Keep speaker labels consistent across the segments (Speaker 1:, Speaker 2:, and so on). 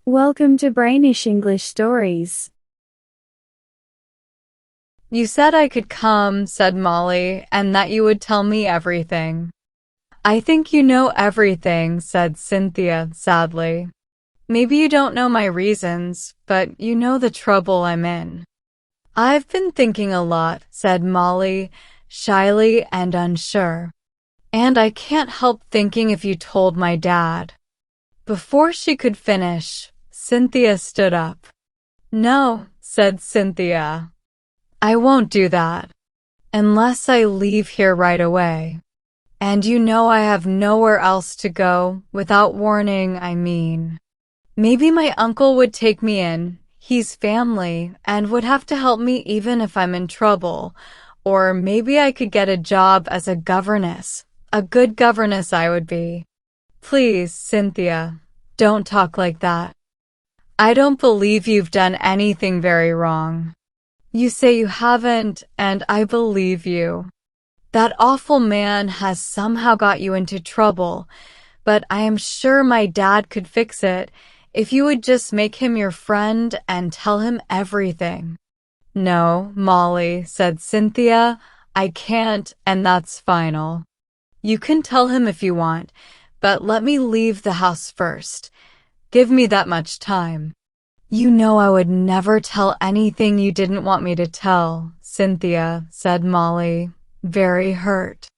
Speaker 1: Welcome to Brainish English Stories.
Speaker 2: You said I could come, said Molly, and that you would tell me everything. I think you know everything, said Cynthia sadly. Maybe you don't know my reasons, but you know the trouble I'm in. I've been thinking a lot, said Molly, shyly and unsure. And I can't help thinking if you told my dad. Before she could finish, Cynthia stood up. No, said Cynthia. I won't do that. Unless I leave here right away. And you know I have nowhere else to go, without warning, I mean. Maybe my uncle would take me in, he's family, and would have to help me even if I'm in trouble. Or maybe I could get a job as a governess. A good governess I would be. Please, Cynthia, don't talk like that. I don't believe you've done anything very wrong. You say you haven't, and I believe you. That awful man has somehow got you into trouble, but I am sure my dad could fix it if you would just make him your friend and tell him everything. No, Molly, said Cynthia, I can't, and that's final. You can tell him if you want, but let me leave the house first. Give me that much time. You know I would never tell anything you didn't want me to tell, Cynthia, said Molly, very hurt.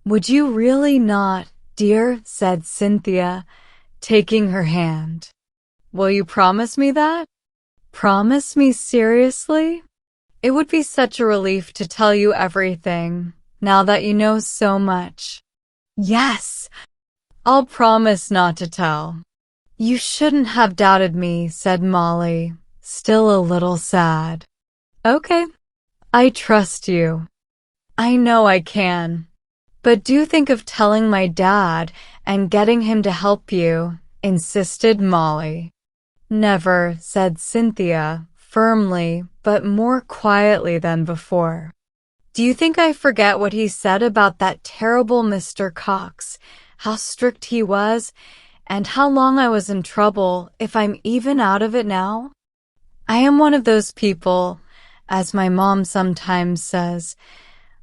Speaker 2: Would you really not, dear, said Cynthia, taking her hand. Will you promise me that? Promise me seriously? It would be such a relief to tell you everything, now that you know so much. Yes, I'll promise not to tell. You shouldn't have doubted me, said Molly, still a little sad. Okay, I trust you. I know I can. But do think of telling my dad and getting him to help you, insisted Molly. Never, said Cynthia, firmly, but more quietly than before. Do you think I forget what he said about that terrible Mr. Cox, how strict he was, and how long I was in trouble if I'm even out of it now? I am one of those people, as my mom sometimes says,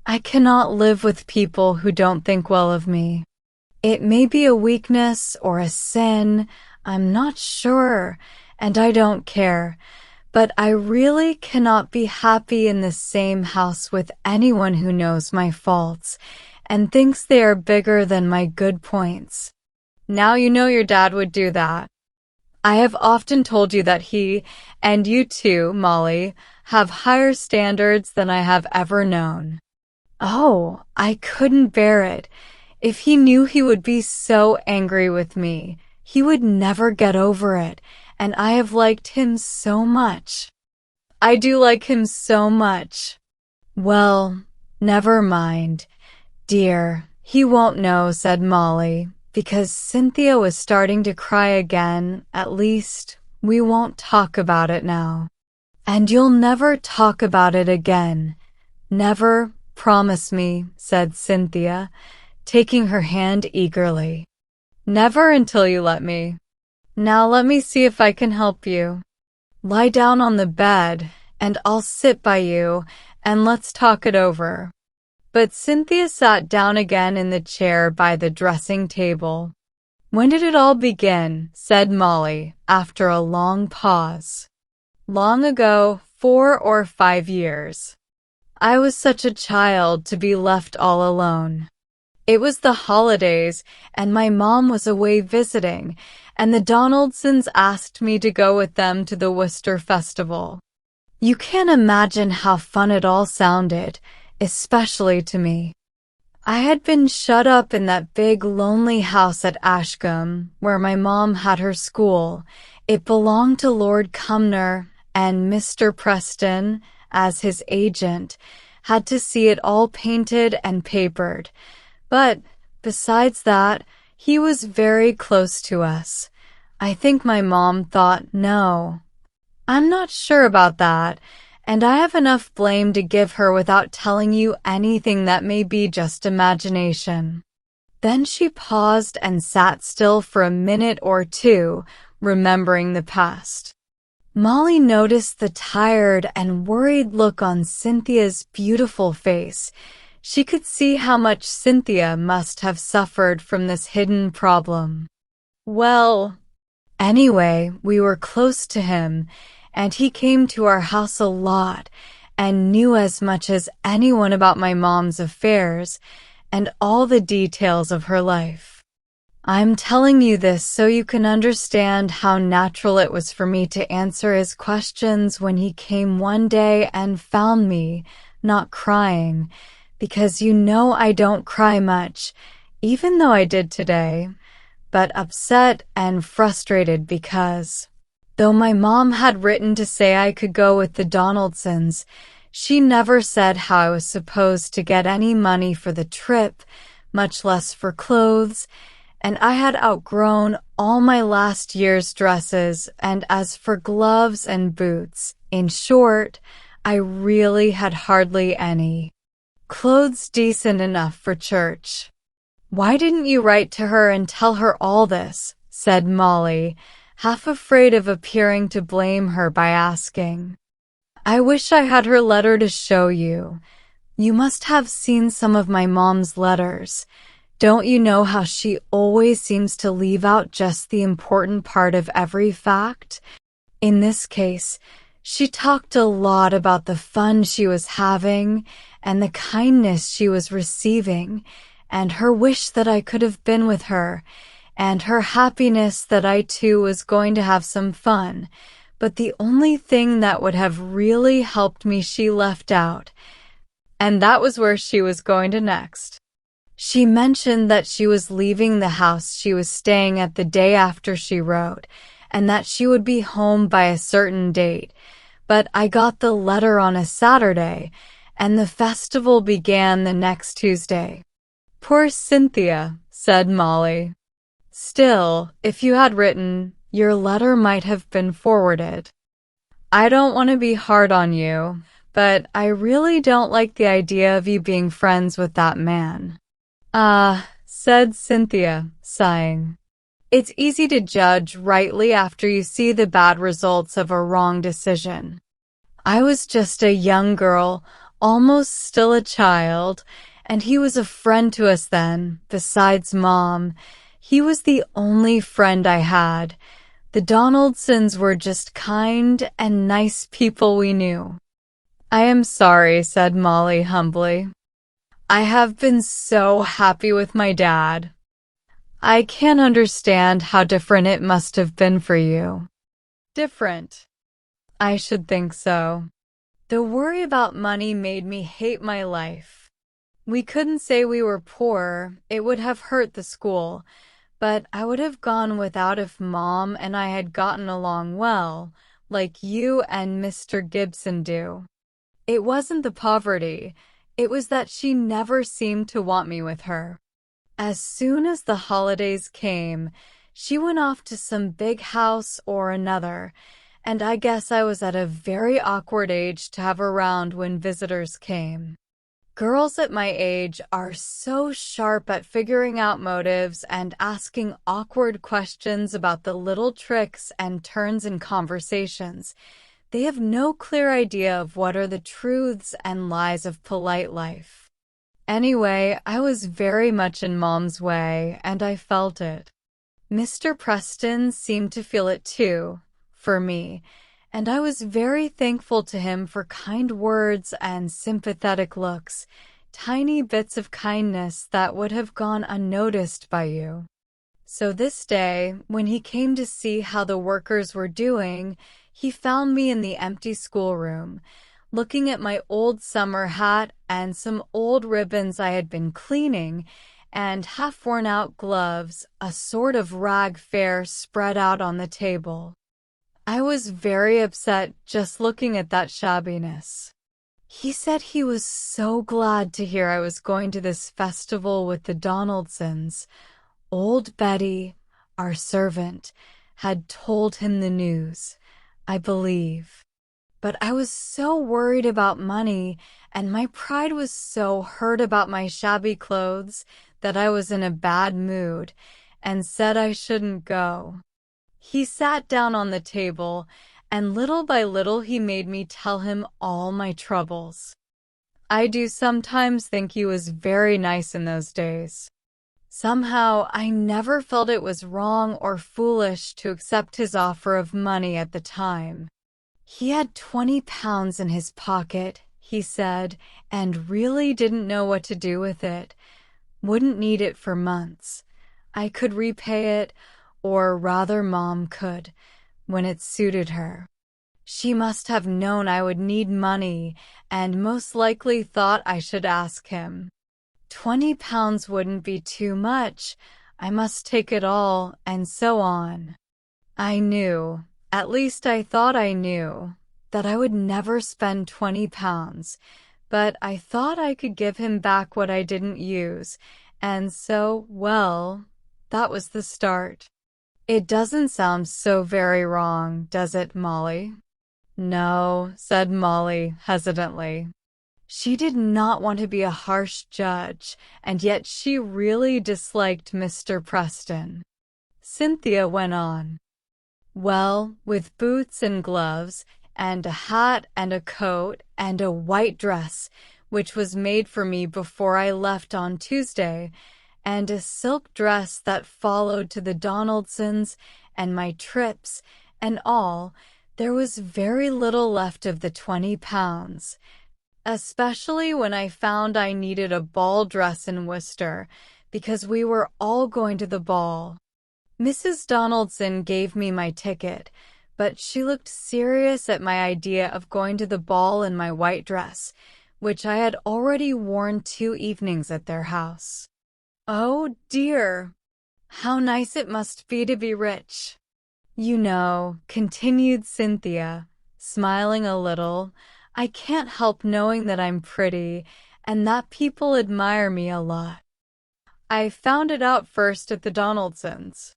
Speaker 2: I cannot live with people who don't think well of me. It may be a weakness or a sin, I'm not sure, and I don't care, but I really cannot be happy in the same house with anyone who knows my faults and thinks they are bigger than my good points. Now you know your dad would do that. I have often told you that he, and you too, Molly, have higher standards than I have ever known. Oh, I couldn't bear it. If he knew he would be so angry with me, he would never get over it, and I have liked him so much. I do like him so much. Well, never mind, dear, he won't know, said Molly. Because Cynthia was starting to cry again, at least we won't talk about it now. And you'll never talk about it again. Never, promise me, said Cynthia, taking her hand eagerly. Never until you let me. Now let me see if I can help you. Lie down on the bed, and I'll sit by you, and let's talk it over. But Cynthia sat down again in the chair by the dressing table. When did it all begin? Said Molly, after a long pause. Long ago, 4 or 5 years. I was such a child to be left all alone. It was the holidays, and my mom was away visiting, and the Donaldsons asked me to go with them to the Worcester Festival. You can't imagine how fun it all sounded, especially to me. I had been shut up in that big lonely house at Ashcombe, where my mom had her school. It belonged to Lord Cumnor, and Mr. Preston, as his agent, had to see it all painted and papered. But, besides that, he was very close to us. I think my mom thought no. I'm not sure about that. And I have enough blame to give her without telling you anything that may be just imagination. Then she paused and sat still for a minute or two, remembering the past. Molly noticed the tired and worried look on Cynthia's beautiful face. She could see how much Cynthia must have suffered from this hidden problem. Well, anyway, we were close to him, and he came to our house a lot and knew as much as anyone about my mom's affairs and all the details of her life. I'm telling you this so you can understand how natural it was for me to answer his questions when he came one day and found me, not crying, because you know I don't cry much, even though I did today, but upset and frustrated because, though my mom had written to say I could go with the Donaldsons, she never said how I was supposed to get any money for the trip, much less for clothes, and I had outgrown all my last year's dresses, and as for gloves and boots, in short, I really had hardly any. Clothes decent enough for church. Why didn't you write to her and tell her all this? Said Molly, half afraid of appearing to blame her by asking. I wish I had her letter to show you. You must have seen some of my mom's letters. Don't you know how she always seems to leave out just the important part of every fact? In this case, she talked a lot about the fun she was having and the kindness she was receiving, and her wish that I could have been with her, and her happiness that I too was going to have some fun. But the only thing that would have really helped me she left out, and that was where she was going to next. She mentioned that she was leaving the house she was staying at the day after she wrote, and that she would be home by a certain date. But I got the letter on a Saturday, and the festival began the next Tuesday. Poor Cynthia, said Molly. Still, if you had written, your letter might have been forwarded. I don't want to be hard on you, but I really don't like the idea of you being friends with that man. Said Cynthia, sighing. It's easy to judge rightly after you see the bad results of a wrong decision. I was just a young girl, almost still a child, and he was a friend to us then, besides Mom. He was the only friend I had. The Donaldsons were just kind and nice people we knew. I am sorry, said Molly humbly. I have been so happy with my dad. I can't understand how different it must have been for you. Different. I should think so. The worry about money made me hate my life. We couldn't say we were poor, it would have hurt the school, but I would have gone without if Mom and I had gotten along well, like you and Mr. Gibson do. It wasn't the poverty. It was that she never seemed to want me with her. As soon as the holidays came, she went off to some big house or another, and I guess I was at a very awkward age to have around when visitors came. Girls at my age are so sharp at figuring out motives and asking awkward questions about the little tricks and turns in conversations. They have no clear idea of what are the truths and lies of polite life. Anyway, I was very much in Mom's way, and I felt it. Mr. Preston seemed to feel it too, for me, and I was very thankful to him for kind words and sympathetic looks, tiny bits of kindness that would have gone unnoticed by you. So this day, when he came to see how the workers were doing, he found me in the empty schoolroom, looking at my old summer hat and some old ribbons I had been cleaning, and half-worn-out gloves, a sort of rag fair spread out on the table. I was very upset just looking at that shabbiness. He said he was so glad to hear I was going to this festival with the Donaldsons. Old Betty, our servant, had told him the news, I believe. But I was so worried about money, and my pride was so hurt about my shabby clothes that I was in a bad mood, and said I shouldn't go. He sat down on the table, and little by little he made me tell him all my troubles. I do sometimes think he was very nice in those days. Somehow, I never felt it was wrong or foolish to accept his offer of money at the time. He had £20 in his pocket, he said, and really didn't know what to do with it. Wouldn't need it for months. I could repay it, or rather Mom could, when it suited her. She must have known I would need money, and most likely thought I should ask him. £20 wouldn't be too much. I must take it all, and so on. I knew, at least I thought I knew, that I would never spend £20, but I thought I could give him back what I didn't use, and so, well, that was the start. It doesn't sound so very wrong, does it, Molly? No, said Molly hesitantly. She did not want to be a harsh judge, and yet she really disliked Mr. Preston. Cynthia went on. Well, with boots and gloves, and a hat and a coat, and a white dress, which was made for me before I left on Tuesday, and a silk dress that followed to the Donaldsons, and my trips, and all, there was very little left of the £20, especially when I found I needed a ball dress in Worcester, because we were all going to the ball. Mrs. Donaldson gave me my ticket, but she looked serious at my idea of going to the ball in my white dress, which I had already worn 2 evenings at their house. Oh dear, how nice it must be to be rich. You know, continued Cynthia, smiling a little, I can't help knowing that I'm pretty and that people admire me a lot. I found it out first at the Donaldsons.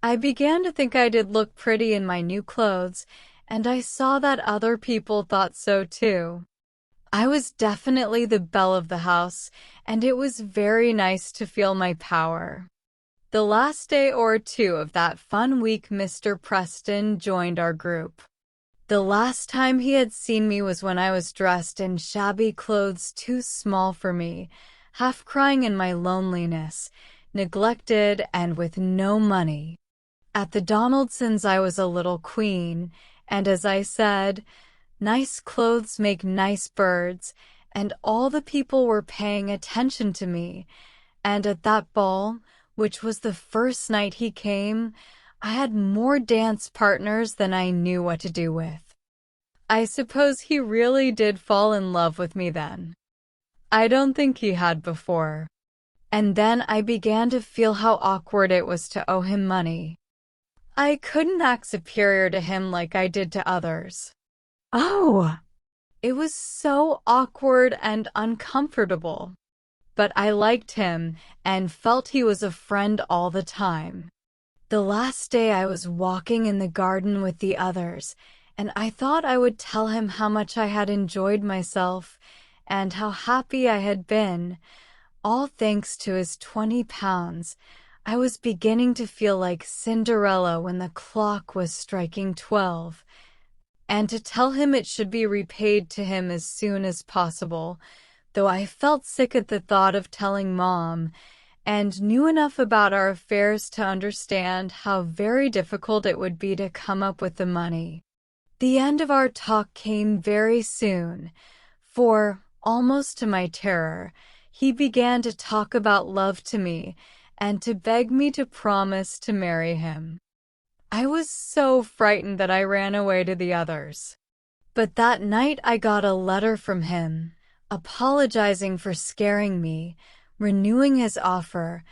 Speaker 2: I began to think I did look pretty in my new clothes, and I saw that other people thought so too. I was definitely the belle of the house, and it was very nice to feel my power. The last day or two of that fun week, Mr. Preston joined our group. The last time he had seen me was when I was dressed in shabby clothes too small for me, half crying in my loneliness, neglected and with no money. At the Donaldsons I was a little queen, and as I said, nice clothes make nice birds, and all the people were paying attention to me, and at that ball, which was the first night he came, I had more dance partners than I knew what to do with. I suppose he really did fall in love with me then. I don't think he had before. And then I began to feel how awkward it was to owe him money. I couldn't act superior to him like I did to others. Oh! It was so awkward and uncomfortable. But I liked him and felt he was a friend all the time. The last day I was walking in the garden with the others, and I thought I would tell him how much I had enjoyed myself and how happy I had been, all thanks to his £20. I was beginning to feel like Cinderella when the clock was striking 12, and to tell him it should be repaid to him as soon as possible, though I felt sick at the thought of telling Mom, and knew enough about our affairs to understand how very difficult it would be to come up with the money. The end of our talk came very soon, for, almost to my terror, he began to talk about love to me and to beg me to promise to marry him. I was so frightened that I ran away to the others. But that night I got a letter from him, apologizing for scaring me, renewing his offer,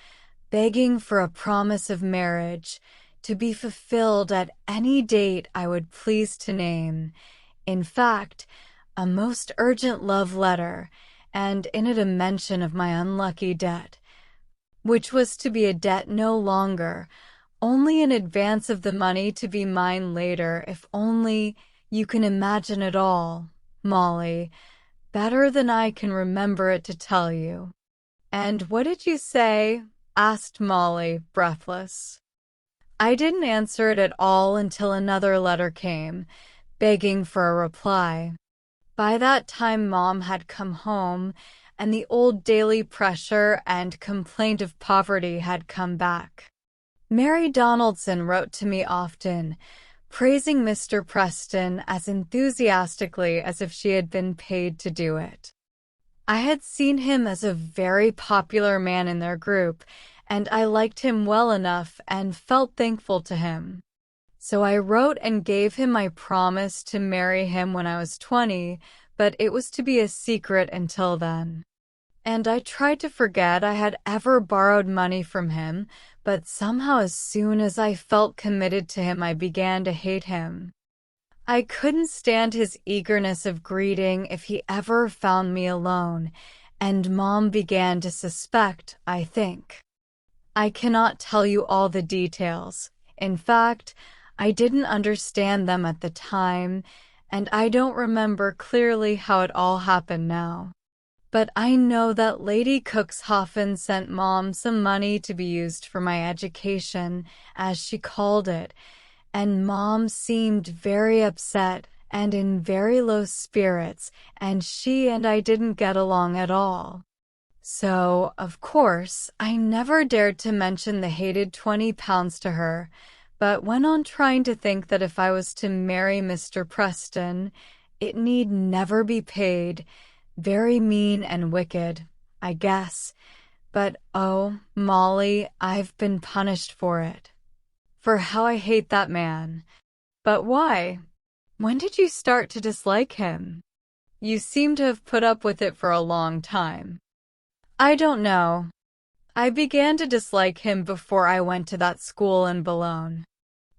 Speaker 2: begging for a promise of marriage, to be fulfilled at any date I would please to name. In fact, a most urgent love letter, and in it a mention of my unlucky debt, which was to be a debt no longer, only in advance of the money to be mine later, if only you can imagine it all, Molly, better than I can remember it to tell you. And what did you say? Asked Molly, breathless. I didn't answer it at all until another letter came, begging for a reply. By that time, Mom had come home, and the old daily pressure and complaint of poverty had come back. Mary Donaldson wrote to me often, praising Mr. Preston as enthusiastically as if she had been paid to do it. I had seen him as a very popular man in their group, and I liked him well enough and felt thankful to him. So I wrote and gave him my promise to marry him when I was 20, but it was to be a secret until then. And I tried to forget I had ever borrowed money from him, but somehow as soon as I felt committed to him, I began to hate him. I couldn't stand his eagerness of greeting if he ever found me alone, and Mom began to suspect, I think. I cannot tell you all the details. In fact, I didn't understand them at the time, and I don't remember clearly how it all happened now. But I know that Lady Cuxhaven sent Mom some money to be used for my education, as she called it, and Mom seemed very upset and in very low spirits, and she and I didn't get along at all. So, of course, I never dared to mention the hated £20 to her, but went on trying to think that if I was to marry Mr. Preston, it need never be paid. Very mean and wicked, I guess. But oh, Molly, I've been punished for it. For how I hate that man. But why? When did you start to dislike him? You seem to have put up with it for a long time. I don't know. I began to dislike him before I went to that school in Boulogne.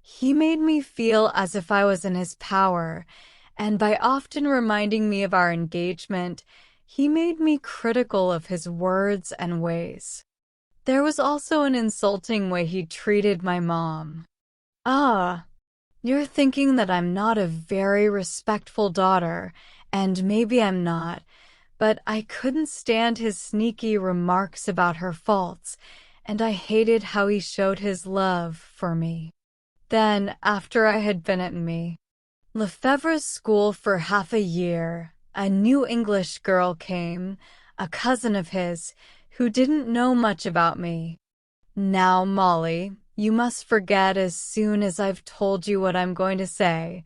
Speaker 2: He made me feel as if I was in his power, and by often reminding me of our engagement, he made me critical of his words and ways. There was also an insulting way he treated my mom. Ah, you're thinking that I'm not a very respectful daughter, and maybe I'm not, but I couldn't stand his sneaky remarks about her faults, and I hated how he showed his love for me. Then, after I had been at Lefebvre's school for half a year, a new English girl came, a cousin of his, who didn't know much about me. Now, Molly, you must forget as soon as I've told you what I'm going to say.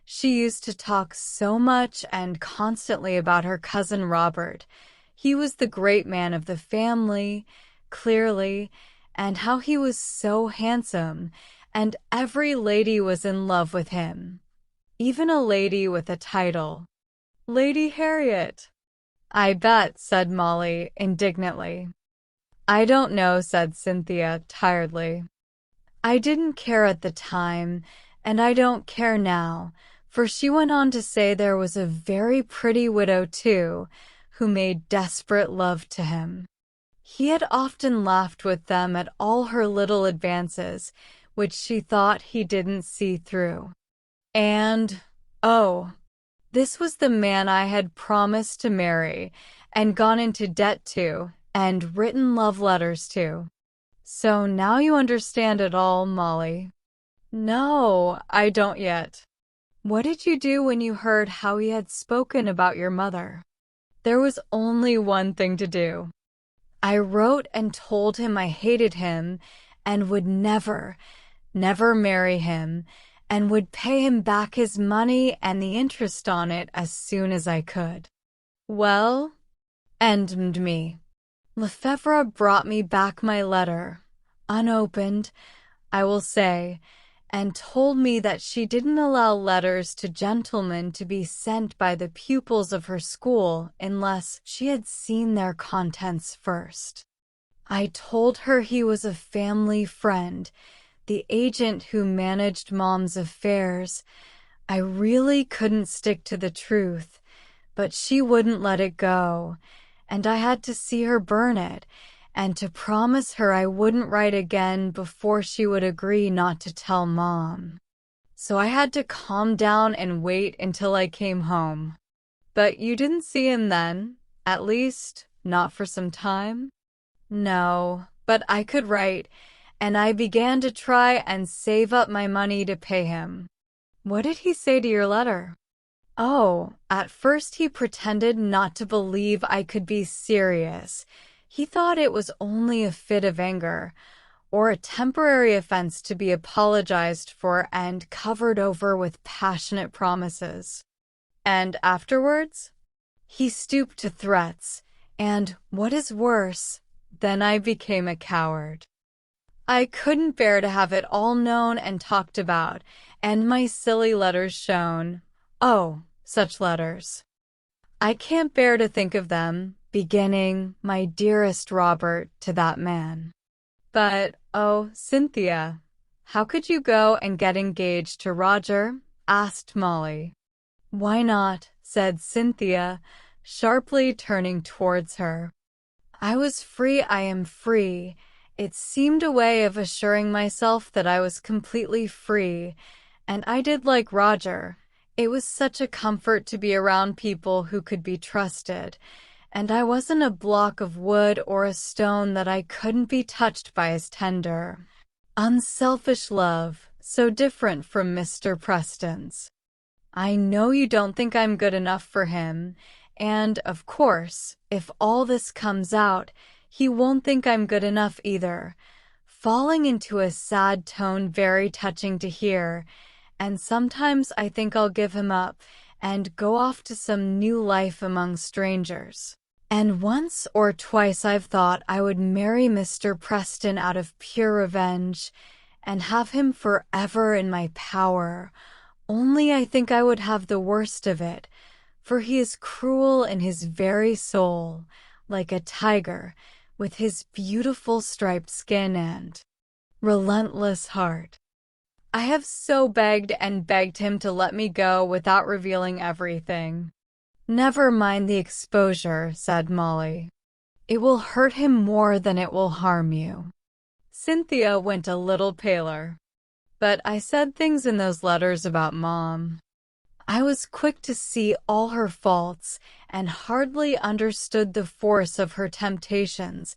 Speaker 2: She used to talk so much and constantly about her cousin Robert. He was the great man of the family, clearly, and how he was so handsome, and every lady was in love with him. Even a lady with a title. Lady Harriet. I bet, said Molly indignantly. I don't know, said Cynthia tiredly. I didn't care at the time, and I don't care now, for she went on to say there was a very pretty widow too, who made desperate love to him. He had often laughed with them at all her little advances, which she thought he didn't see through. And, oh, this was the man I had promised to marry, and gone into debt to, and written love letters to. So now you understand it all, Molly. No, I don't yet. What did you do when you heard how he had spoken about your mother? There was only one thing to do. I wrote and told him I hated him, and would never marry him, and would pay him back his money and the interest on it as soon as I could. Well, and me. Lefebvre brought me back my letter, unopened, I will say, and told me that she didn't allow letters to gentlemen to be sent by the pupils of her school unless she had seen their contents first. I told her he was a family friend, the agent who managed Mom's affairs. I really couldn't stick to the truth, but she wouldn't let it go, and I had to see her burn it, and to promise her I wouldn't write again before she would agree not to tell Mom. So I had to calm down and wait until I came home. But you didn't see him then? At least, not for some time? No, but I could write, and I began to try and save up my money to pay him. What did he say to your letter? Oh, at first he pretended not to believe I could be serious. He thought it was only a fit of anger, or a temporary offense to be apologized for and covered over with passionate promises. And afterwards? He stooped to threats, and, what is worse, then I became a coward. I couldn't bear to have it all known and talked about, and my silly letters shown. Oh, such letters. I can't bear to think of them, beginning, "My dearest Robert," to that man. But, oh, Cynthia, how could you go and get engaged to Roger? Asked Molly. Why not? Said Cynthia, sharply turning towards her. I was free, I am free. It seemed a way of assuring myself that I was completely free, and I did like Roger. It was such a comfort to be around people who could be trusted, and I wasn't a block of wood or a stone that I couldn't be touched by his tender, unselfish love, so different from Mr. Preston's. I know you don't think I'm good enough for him, and, of course, if all this comes out, he won't think I'm good enough either. Falling into a sad tone very touching to hear, and sometimes I think I'll give him up and go off to some new life among strangers. And once or twice I've thought I would marry Mr. Preston out of pure revenge and have him forever in my power. Only I think I would have the worst of it, for he is cruel in his very soul, like a tiger, with his beautiful striped skin and relentless heart. I have so begged and begged him to let me go without revealing everything. Never mind the exposure, said Molly. It will hurt him more than it will harm you. Cynthia went a little paler. But I said things in those letters about Mom. I was quick to see all her faults and hardly understood the force of her temptations,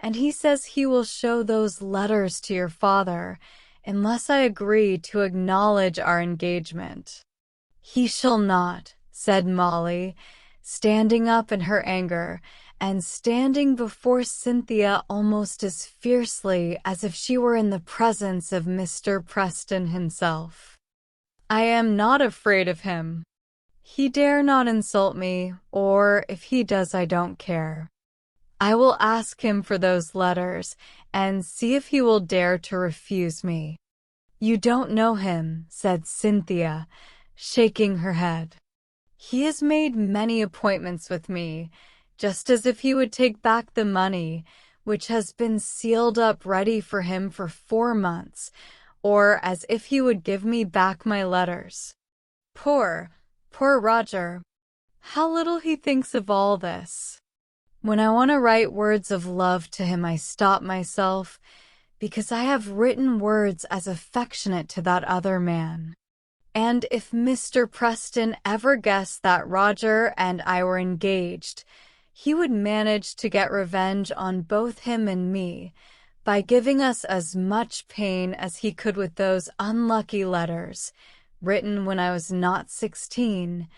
Speaker 2: and he says he will show those letters to your father unless I agree to acknowledge our engagement. He shall not, said Molly, standing up in her anger and standing before Cynthia almost as fiercely as if she were in the presence of Mr. Preston himself. I am not afraid of him. He dare not insult me, or if he does, I don't care. I will ask him for those letters and see if he will dare to refuse me. You don't know him, said Cynthia, shaking her head. He has made many appointments with me, just as if he would take back the money, which has been sealed up ready for him for 4 months, or as if he would give me back my letters. Poor Roger. How little he thinks of all this. When I want to write words of love to him, I stop myself, because I have written words as affectionate to that other man. And if Mr. Preston ever guessed that Roger and I were engaged, he would manage to get revenge on both him and me by giving us as much pain as he could with those unlucky letters, written when I was not 16,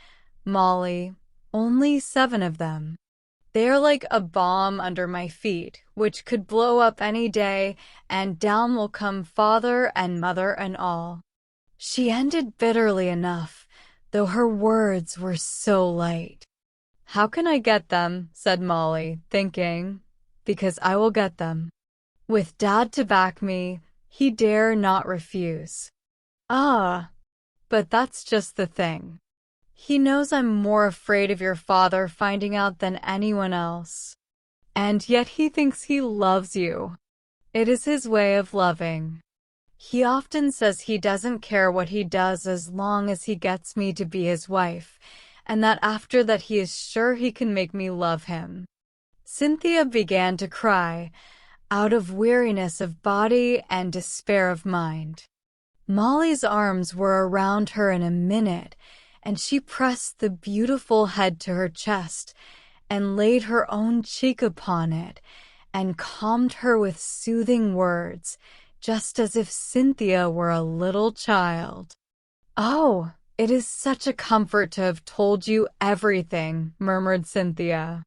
Speaker 2: Molly, only 7 of them. They are like a bomb under my feet, which could blow up any day, and down will come father and mother and all. She ended bitterly enough, though her words were so light. How can I get them? Said Molly, thinking. Because I will get them. With Dad to back me, he dare not refuse. Ah, but that's just the thing. He knows I'm more afraid of your father finding out than anyone else. And yet he thinks he loves you. It is his way of loving. He often says he doesn't care what he does as long as he gets me to be his wife, and that after that he is sure he can make me love him. Cynthia began to cry, out of weariness of body and despair of mind. Molly's arms were around her in a minute, and she pressed the beautiful head to her chest and laid her own cheek upon it, and calmed her with soothing words, just as if Cynthia were a little child. "Oh, it is such a comfort to have told you everything," murmured Cynthia.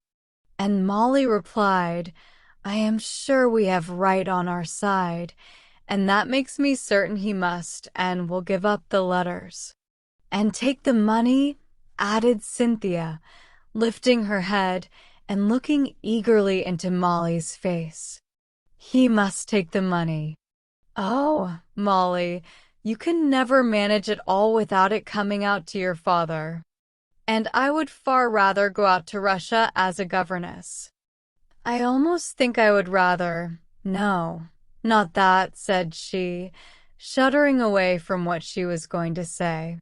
Speaker 2: And Molly replied, "I am sure we have right on our side, and that makes me certain he must and will give up the letters." "And take the money?" added Cynthia, lifting her head and looking eagerly into Molly's face. "He must take the money." "Oh, Molly, you can never manage it all without it coming out to your father. And I would far rather go out to Russia as a governess." "I almost think I would rather—" "No, not that," said she, shuddering away from what she was going to say.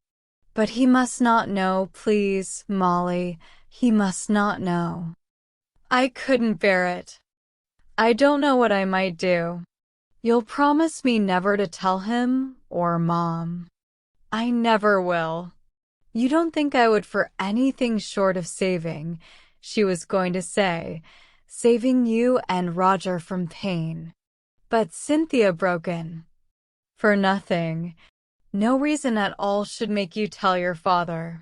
Speaker 2: "But he must not know, please, Molly. He must not know." "I couldn't bear it. I don't know what I might do." "You'll promise me never to tell him or Mom?" "I never will." "You don't think I would for anything short of saving," she was going to say, "saving you and Roger from pain." But Cynthia broke in. "For nothing. No reason at all should make you tell your father.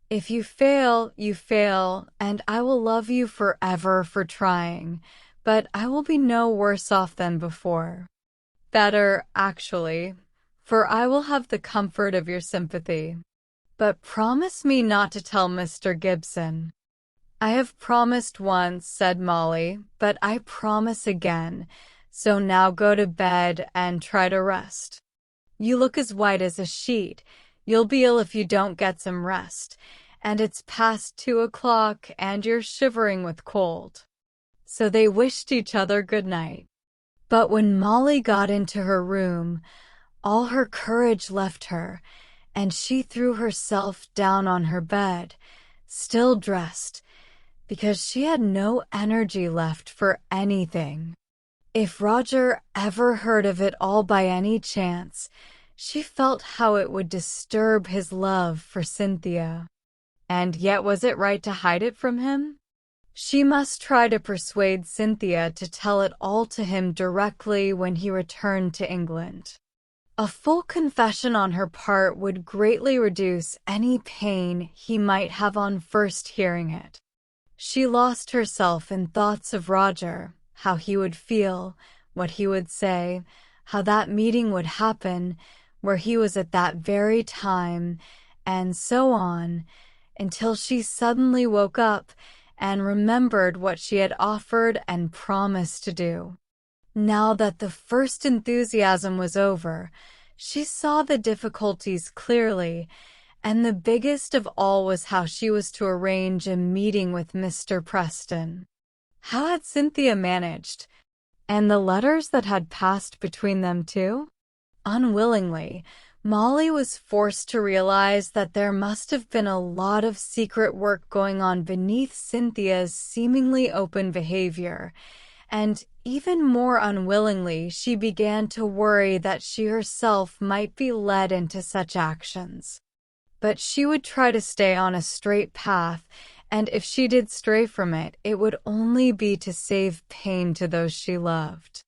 Speaker 2: If you fail, you fail, and I will love you forever for trying, but I will be no worse off than before. Better, actually, for I will have the comfort of your sympathy. But promise me not to tell Mr. Gibson." "I have promised once," said Molly, "but I promise again, so now go to bed and try to rest. You look as white as a sheet. You'll be ill if you don't get some rest, and it's past 2 o'clock and you're shivering with cold." So they wished each other good night. But when Molly got into her room, all her courage left her, and she threw herself down on her bed, still dressed, because she had no energy left for anything. If Roger ever heard of it all by any chance, she felt how it would disturb his love for Cynthia. And yet was it right to hide it from him? She must try to persuade Cynthia to tell it all to him directly when he returned to England. A full confession on her part would greatly reduce any pain he might have on first hearing it. She lost herself in thoughts of Roger, how he would feel, what he would say, how that meeting would happen, where he was at that very time, and so on, until she suddenly woke up and remembered what she had offered and promised to do. Now that the first enthusiasm was over, she saw the difficulties clearly, and the biggest of all was how she was to arrange a meeting with Mr. Preston. How had Cynthia managed? And the letters that had passed between them too? Unwillingly, Molly was forced to realize that there must have been a lot of secret work going on beneath Cynthia's seemingly open behavior, and even more unwillingly, she began to worry that she herself might be led into such actions. But she would try to stay on a straight path, and if she did stray from it, it would only be to save pain to those she loved.